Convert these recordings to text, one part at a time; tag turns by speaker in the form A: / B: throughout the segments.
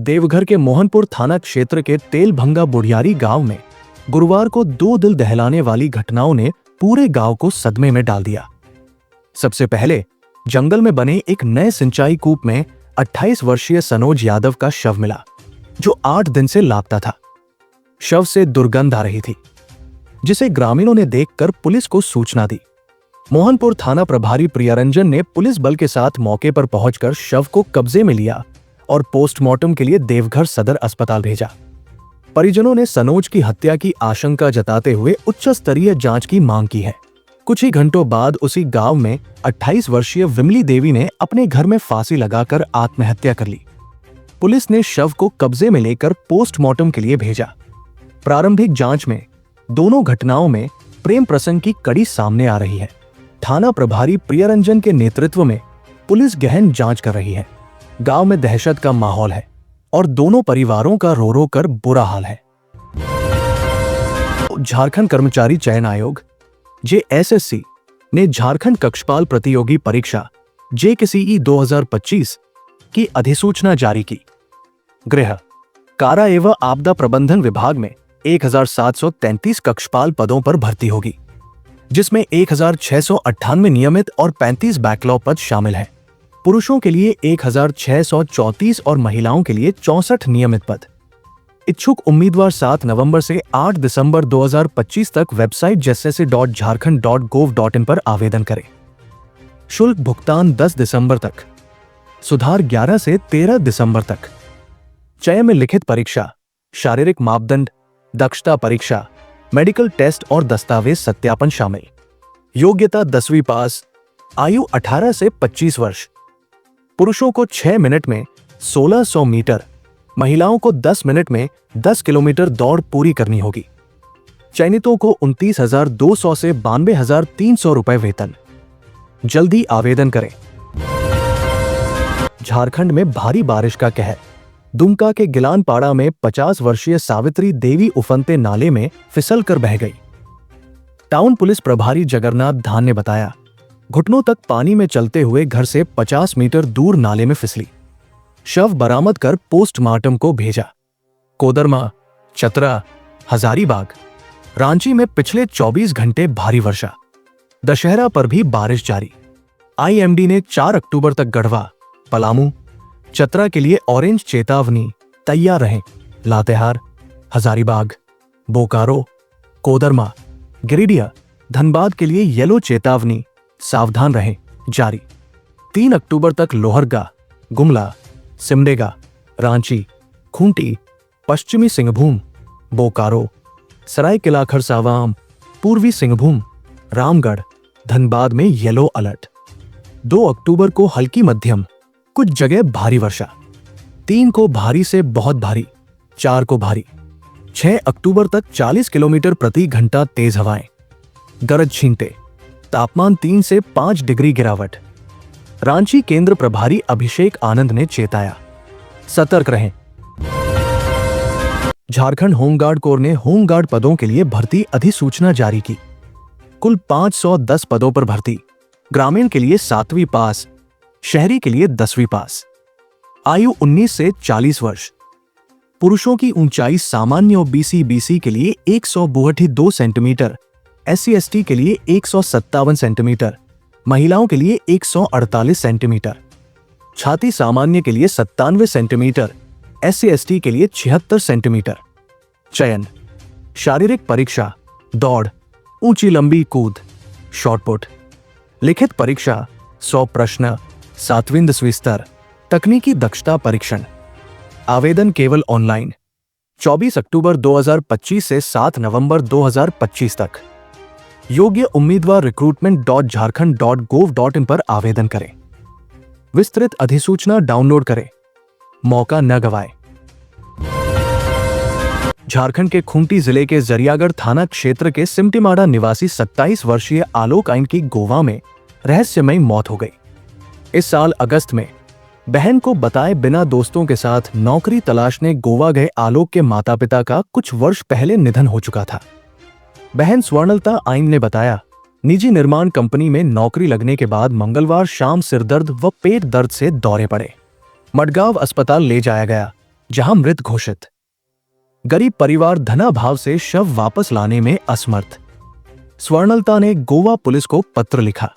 A: देवघर के मोहनपुर थाना क्षेत्र के तेलभंगा बुढ़ियारी गांव में गुरुवार को दो दिल दहलाने वाली घटनाओं ने पूरे गांव को सदमे में डाल दिया। सबसे पहले जंगल में बने एक नए सिंचाई कूप में 28 वर्षीय सनोज यादव का शव मिला, जो 8 दिन से लापता था। शव से दुर्गंध आ रही थी, जिसे ग्रामीणों ने देखकर पुलिस को सूचना दी। मोहनपुर थाना प्रभारी प्रियरंजन ने पुलिस बल के साथ मौके पर पहुंचकर शव को कब्जे में लिया और पोस्टमार्टम के लिए देवघर सदर अस्पताल भेजा। परिजनों ने सनोज की हत्या की आशंका जताते हुए उच्च स्तरीय जांच की मांग की है। कुछ ही घंटों बाद उसी गांव में 28 वर्षीय विमली देवी ने अपने घर में फांसी लगाकर आत्महत्या कर ली। पुलिस ने शव को कब्जे में लेकर पोस्टमार्टम के लिए भेजा। प्रारंभिक जांच में दोनों घटनाओं में प्रेम प्रसंग की कड़ी सामने आ रही है। थाना प्रभारी प्रियरंजन के नेतृत्व में पुलिस गहन जांच कर रही है। गांव में दहशत का माहौल है और दोनों परिवारों का रो रो कर बुरा हाल है। झारखंड कर्मचारी चयन आयोग JSSC ने झारखंड कक्षपाल प्रतियोगी परीक्षा JKCE 2025 की अधिसूचना जारी की। गृह, कारा एवं आपदा प्रबंधन विभाग में 1733 कक्षपाल पदों पर भर्ती होगी, जिसमें 1698 नियमित और 35 बैकलॉग पद शामिल हैं। पुरुषों के लिए 1634 और महिलाओं के लिए 64 नियमित पद। इच्छुक उम्मीदवार 7 नवंबर से 8 दिसंबर 2025 तक वेबसाइट jssc.jharkhand.gov.in पर आवेदन करें। शुल्क भुगतान 10 दिसंबर तक, सुधार 11 से 13 दिसंबर तक। चयन में लिखित परीक्षा, शारीरिक मापदंड, दक्षता परीक्षा, मेडिकल टेस्ट और दस्तावेज सत्यापन शामिल। योग्यता 10वीं पास। आयु 18 से 25 वर्ष। पुरुषों को 6 मिनट में 1600 मीटर, महिलाओं को 10 मिनट में 10 किलोमीटर दौड़ पूरी करनी होगी। चयनितों को 29,200 से 92,300 रुपए वेतन। जल्दी आवेदन करें। झारखंड में भारी बारिश का कहर। दुमका के गिलानपाड़ा में 50 वर्षीय सावित्री देवी उफनते नाले में फिसल कर बह गई। टाउन पुलिस प्रभारी जगन्नाथ धान ने बताया, घुटनों तक पानी में चलते हुए घर से 50 मीटर दूर नाले में फिसली। शव बरामद कर पोस्टमार्टम को भेजा। कोदरमा, चतरा, हजारीबाग, रांची में पिछले 24 घंटे भारी वर्षा। दशहरा पर भी बारिश जारी। IMD ने 4 अक्टूबर तक गढ़वा, पलामू, चतरा के लिए ऑरेंज चेतावनी, तैयार रहें। लातेहार, हजारीबाग, बोकारो, कोदरमा, गिरिडीह, धनबाद के लिए येलो चेतावनी, सावधान रहें, जारी। 3 अक्टूबर तक लोहरगा, गुमला, सिमडेगा, रांची, खूंटी, पश्चिमी सिंहभूम, बोकारो, सरायकेला खरसावां, पूर्वी सिंहभूम, रामगढ़, धनबाद में येलो अलर्ट। 2 अक्टूबर को हल्की मध्यम, कुछ जगह भारी वर्षा। 3 को भारी से बहुत भारी, 4 को भारी। 6 अक्टूबर तक 40 किलोमीटर प्रति घंटा तेज हवाएं, गरज छींटे। तापमान 3 से 5 डिग्री गिरावट। रांची केंद्र प्रभारी अभिषेक आनंद ने चेताया, सतर्क रहें। झारखंड होमगार्ड कोर ने होमगार्ड पदों के लिए भर्ती अधिसूचना जारी की। कुल 510 पदों पर भर्ती। ग्रामीण के लिए 7वीं पास, शहरी के लिए 10वीं पास। आयु 19 से 40 वर्ष। पुरुषों की ऊंचाई सामान्य OBC BC के लिए 162 सेंटीमीटर, SC/ST के लिए 157 सेंटीमीटर, महिलाओं के लिए 148 सेंटीमीटर। छाती सामान्य के लिए 97 सेंटीमीटर, SC/ST के लिए 76 सेंटीमीटर। चयन, शारीरिक परीक्षा, दौड़, ऊंची लंबी कूद, शॉटपुट। लिखित परीक्षा, 100 प्रश्न, 7वीं 10वीं स्तर, तकनीकी दक्षता परीक्षण। आवेदन केवल ऑनलाइन। 24 अक्टूबर 2025 से 7 नवंबर 2025 तक। योग्य उम्मीदवार recruitment.jharkhand.gov.in पर आवेदन करें। विस्तृत अधिसूचना डाउनलोड करें। मौका न गवाएं। झारखंड के खूंटी जिले के जरियागढ़ थाना क्षेत्र के सिमटिमाड़ा निवासी 27 वर्षीय आलोक आइन की गोवा में रहस्यमयी मौत हो गई। इस साल अगस्त में बहन को बताए बिना दोस्तों के साथ नौकरी तलाशने गोवा गए आलोक के माता पिता का कुछ वर्ष पहले निधन हो चुका था। बहन स्वर्णलता आइन ने बताया, निजी निर्माण कंपनी में नौकरी लगने के बाद मंगलवार शाम सिरदर्द व पेट दर्द से दौरे पड़े। मडगांव अस्पताल ले जाया गया, जहां मृत घोषित। गरीब परिवार धनाभाव से शव वापस लाने में असमर्थ। स्वर्णलता ने गोवा पुलिस को पत्र लिखा।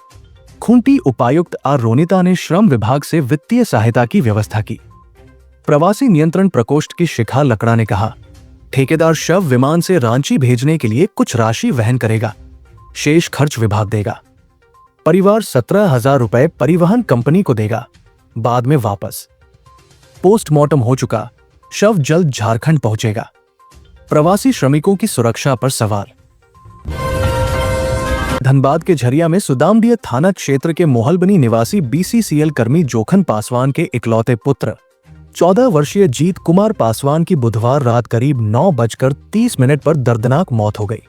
A: खूंटी उपायुक्त आर रोनिता ने श्रम विभाग से वित्तीय सहायता की व्यवस्था की। प्रवासी नियंत्रण प्रकोष्ठ की शिखा लकड़ा ने कहा, ठेकेदार शव विमान से रांची भेजने के लिए कुछ राशि वहन करेगा, शेष खर्च विभाग देगा। परिवार 17,000 रुपए परिवहन कंपनी को देगा, बाद में वापस। पोस्टमार्टम हो चुका, शव जल्द झारखंड पहुंचेगा। प्रवासी श्रमिकों की सुरक्षा पर सवाल। धनबाद के झरिया में सुदामडीह थाना क्षेत्र के मोहलबनी निवासी बीसीसीएल कर्मी जोखन पासवान के इकलौते पुत्र 14 वर्षीय जीत कुमार पासवान की बुधवार रात करीब 9:30 पर दर्दनाक मौत हो गई।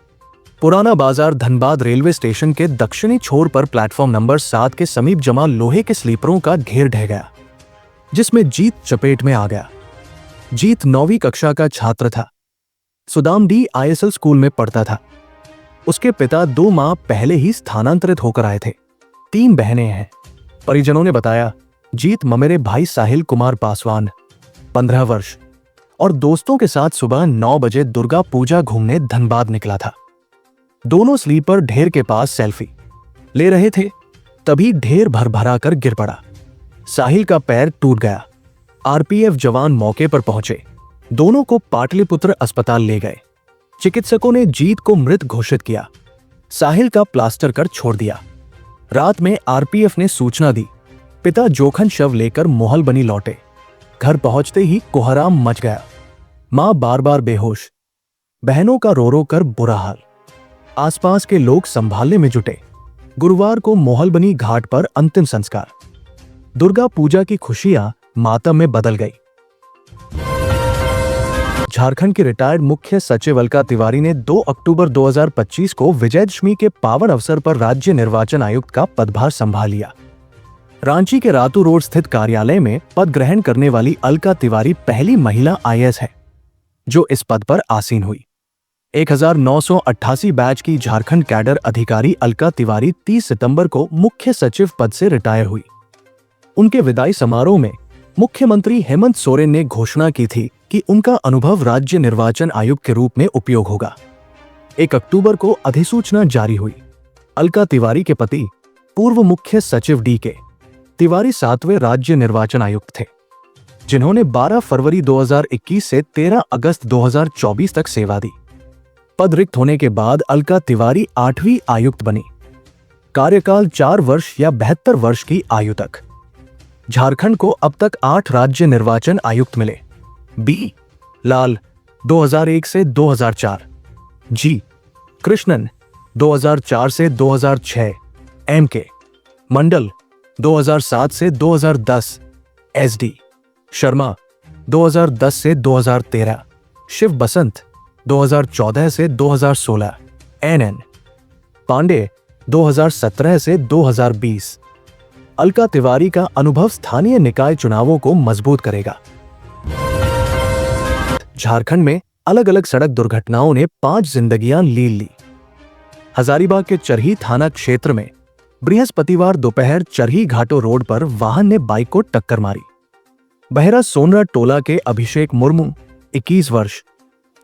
A: पुराना बाजार धनबाद रेलवे स्टेशन के दक्षिणी छोर पर प्लेटफॉर्म नंबर 7 के समीप जमा लोहे के स्लीपरों का घेर ढह गया, जिसमें जीत चपेट में आ गया। जीत 9वीं कक्षा का छात्र था। सुदामडीह आईएसएल स्कूल में पढ़ता था। उसके पिता 2 माह पहले ही स्थानांतरित होकर आए थे। 3 बहनें हैं। परिजनों ने बताया, जीत ममेरे भाई साहिल कुमार पासवान 15 वर्ष और दोस्तों के साथ सुबह 9 बजे दुर्गा पूजा घूमने धनबाद निकला था। दोनों स्लीपर ढेर के पास सेल्फी ले रहे थे, तभी ढेर भरभरा कर गिर पड़ा। साहिल का पैर टूट गया। आरपीएफ जवान मौके पर पहुंचे, दोनों को पाटलिपुत्र अस्पताल ले गए। चिकित्सकों ने जीत को मृत घोषित किया। साहिल का प्लास्टर कर छोड़ दिया। रात में आरपीएफ ने सूचना दी। पिता जोखन शव लेकर मोहलबनी लौटे। घर पहुंचते ही कोहराम मच गया। मां बार बार बेहोश, बहनों का रो रो कर बुरा हाल। आसपास के लोग संभालने में जुटे। गुरुवार को मोहलबनी घाट पर अंतिम संस्कार। दुर्गा पूजा की खुशियां मातम में बदल गई। झारखंड के रिटायर्ड मुख्य सचिव अलका तिवारी ने 2 अक्टूबर 2025 को विजयदशमी के पावन अवसर पर राज्य निर्वाचन आयुक्त का पदभार संभाल लिया। रांची के रातू रोड स्थित कार्यालय में पद ग्रहण करने वाली अलका तिवारी पहली महिला आईएएस है जो इस पद पर आसीन हुई। 1988 बैच की झारखंड कैडर अधिकारी अलका तिवारी 30 सितंबर को मुख्य सचिव पद से रिटायर हुई। उनके विदाई समारोह में मुख्यमंत्री हेमंत सोरेन ने घोषणा की थी कि उनका अनुभव राज्य निर्वाचन आयुक्त के रूप में उपयोग होगा। 1 अक्टूबर को अधिसूचना जारी हुई। अलका तिवारी के पति पूर्व मुख्य सचिव डी.के. तिवारी 7वें राज्य निर्वाचन आयुक्त थे, जिन्होंने 12 फरवरी 2021 से 13 अगस्त 2024 तक सेवा दी। पद रिक्त होने के बाद अलका तिवारी 8वीं आयुक्त बनी। कार्यकाल 4 वर्ष या 72 वर्ष की आयु तक। झारखंड को अब तक 8 राज्य निर्वाचन आयुक्त मिले। बी. लाल 2001 से 2004, जी. कृष्णन 2004 से 2006, एम.के. मंडल 2007 से 2010, एस.डी. शर्मा 2010 से 2013, शिव बसंत 2014 से 2016, एन.एन. पांडे 2017 से 2020। अलका तिवारी का अनुभव स्थानीय निकाय चुनावों को मजबूत करेगा। झारखंड में अलग अलग सड़क दुर्घटनाओं ने 5 जिंदगियां लील ली। हजारीबाग के चरही थाना क्षेत्र में बृहस्पतिवार दोपहर चरही घाटो रोड पर वाहन ने बाइक को टक्कर मारी। बहरा सोनरा टोला के अभिषेक मुर्मू 21 वर्ष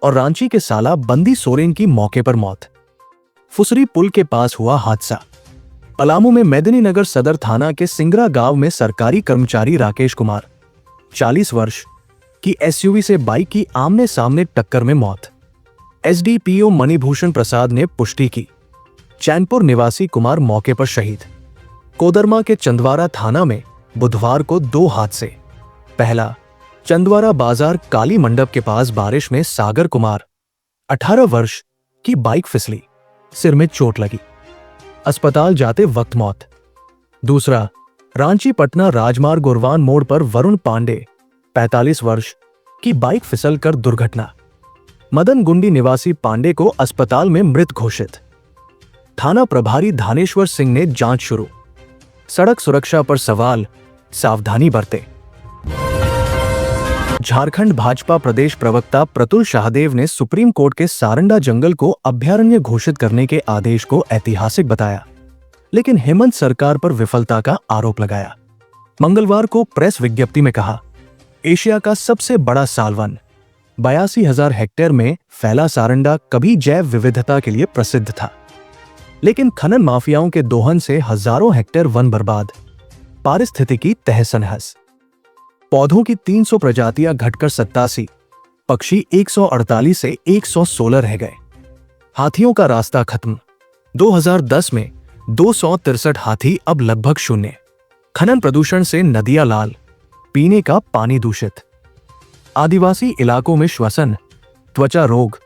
A: और रांची के साला बंदी सोरेन की मौके पर मौत। फुसरी पुल के पास हुआ हादसा। पलामू में मेदिनीनगर सदर थाना के सिंगरा गांव में सरकारी कर्मचारी राकेश कुमार 40 वर्ष की एसयूवी से बाइक की आमने सामने टक्कर में मौत। एसडीपीओ मणिभूषण प्रसाद ने पुष्टि की। चैनपुर निवासी कुमार मौके पर शहीद। कोदरमा के चंदवारा थाना में बुधवार को 2 हादसे। पहला, चंदवारा बाजार काली मंडप के पास बारिश में सागर कुमार 18 वर्ष की बाइक फिसली, सिर में चोट लगी, अस्पताल जाते वक्त मौत। दूसरा, रांची पटना राजमार्ग गुरवान मोड़ पर वरुण पांडे 45 वर्ष की बाइक फिसलकर दुर्घटना। मदन गुंडी निवासी पांडे को अस्पताल में मृत घोषित। थाना प्रभारी धानेश्वर सिंह ने जांच शुरू। सड़क सुरक्षा पर सवाल, सावधानी बरते। झारखंड भाजपा प्रदेश प्रवक्ता प्रतुल शाहदेव ने सुप्रीम कोर्ट के सारंडा जंगल को अभयारण्य घोषित करने के आदेश को ऐतिहासिक बताया, लेकिन हेमंत सरकार पर विफलता का आरोप लगाया। मंगलवार को प्रेस विज्ञप्ति में कहा, एशिया का सबसे बड़ा सालवन 82,000 हेक्टेयर में फैला सारंडा कभी जैव विविधता के लिए प्रसिद्ध था, लेकिन खनन माफियाओं के दोहन से हजारों हेक्टेयर वन बर्बाद, पारिस्थितिकी तहस नहस। पौधों की 300 प्रजातियां घटकर 87, पक्षी 148 से 116 रह गए। हाथियों का रास्ता खत्म। 2010 में 263 हाथी, अब लगभग शून्य। खनन प्रदूषण से नदियां लाल, पीने का पानी दूषित। आदिवासी इलाकों में श्वसन, त्वचा रोग,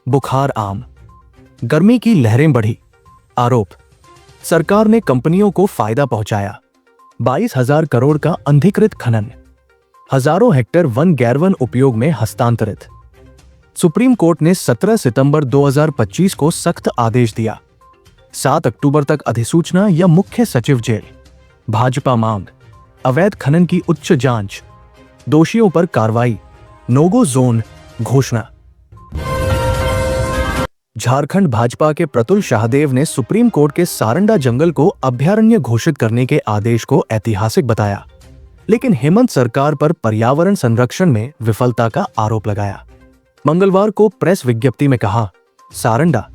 A: बुखार आम। गर्मी की लहरें बढ़ी। आरोप, सरकार ने कंपनियों को फायदा पहुंचाया। 22,000 करोड़ का अनधिकृत खनन, हजारों हेक्टेयर वन गैरवन उपयोग में हस्तांतरित। सुप्रीम कोर्ट ने 17 सितंबर 2025 को सख्त आदेश दिया। 7 अक्टूबर तक अधिसूचना या मुख्य सचिव जेल। भाजपा मांग, अवैध खनन की उच्च जांच, दोषियों पर कार्रवाई, नोगो जोन घोषणा। झारखंड भाजपा के प्रतुल शाहदेव ने सुप्रीम कोर्ट के सारंडा जंगल को अभयारण्य घोषित करने के आदेश को ऐतिहासिक बताया, लेकिन हेमंत सरकार पर पर्यावरण संरक्षण में विफलता का आरोप लगाया। मंगलवार को प्रेस विज्ञप्ति में कहा, सारंडा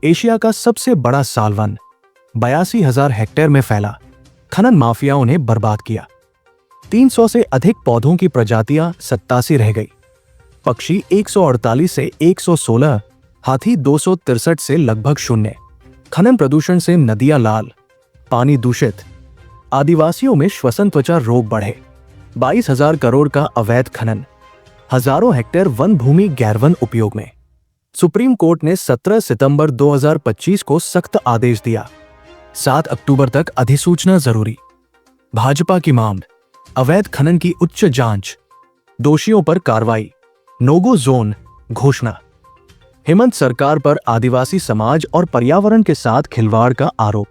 A: एशिया का सबसे बड़ा सालवन 82,000 हेक्टेयर में फैला, खनन माफियाओं ने बर्बाद किया। 300 से अधिक पौधों की प्रजातियां 87 रह गई, पक्षी 148 से 116, हाथी 263 से लगभग शून्य। खनन प्रदूषण से नदियां लाल, पानी दूषित। आदिवासियों में श्वसन त्वचा रोग बढ़े। 22,000 करोड़ का अवैध खनन, हजारों हेक्टेयर वन भूमि गैरवन उपयोग में। सुप्रीम कोर्ट ने 17 सितंबर 2025 को सख्त आदेश दिया। 7 अक्टूबर तक अधिसूचना जरूरी। भाजपा की मांग, अवैध खनन की उच्च जांच, दोषियों पर कार्रवाई, नोगो जोन घोषणा। हेमंत सरकार पर आदिवासी समाज और पर्यावरण के साथ खिलवाड़ का आरोप।